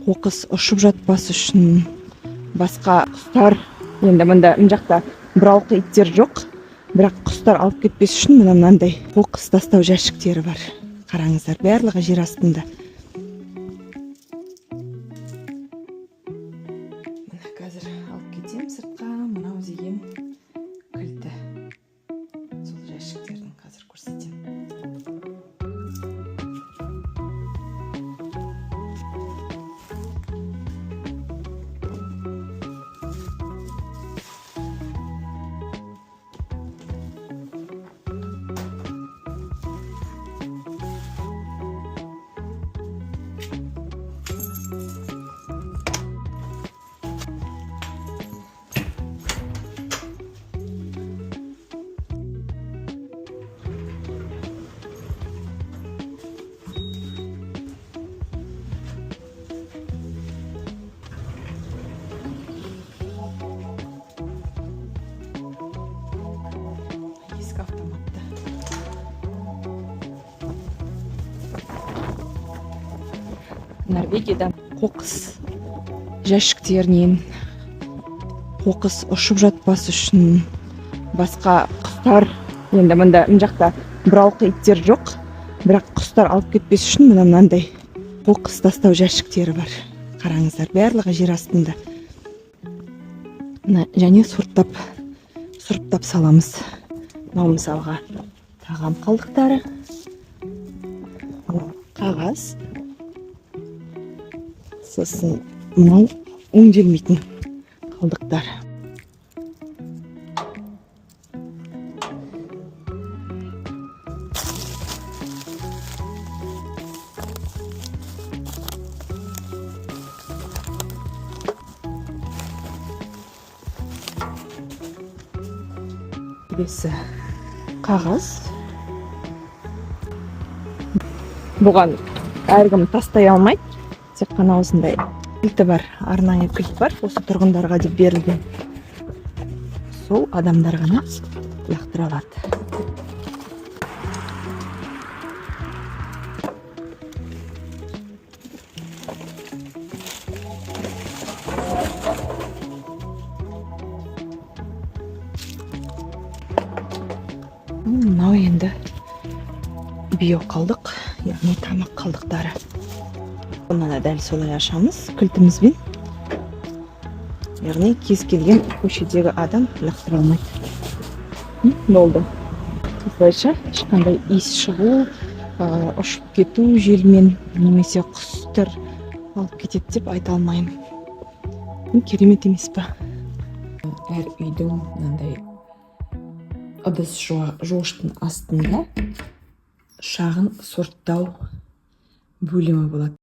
қоқыс ұшып жатпас үшін басқа құстар, енді мында жақта бұралқы иттер жоқ, бірақ құстар алып кетпес үшін мынандай қоқыс тастау жәшіктері бар. Қараңыздар, барлығы жер астында. Мына қазір алып кетем сыртқа, мынау деген кілті. Сол жәшіктердің қазір көрсетем. Ескі автоматты. Норвегияда қоқыс жәшіктерінен қоқыс ұшып жатпас үшін басқа құстар, енді мында жақта бұралқы иттер жоқ, бірақ құстар алып кетпес үшін мынандай қоқыс тастау жәшіктері бар. Қараңыздар, барлығы жер астында. Және сұрыптап саламыз. Мынау мысалға тағам қалдықтары, қағаз, сосын мынау өңделмейтін қалдықтар. Келесі қағаз. Бұған әркім тастай алмайды. Тек қана осындай кілті бар, арнайы кілт бар. Осы тұрғындарға деп берілген. Сол адамдар ғана лақтыра алады. Мынау енді биоқалдық, яғни тамақ қалдықтары. Бұны дәл солай ашамыз кілтімізбен. Яғни кез келген көшедегі адам лақтыра алмайды. Болды. Осылайша ешқандай иіс шығу, ұшып кету, желмен немесе құстар алып кетеді деп айта алмаймын. Керемет емес па? Әр үйдің мынандай ыдыс жуғыштың астында шағын сорттау бөлімі болады.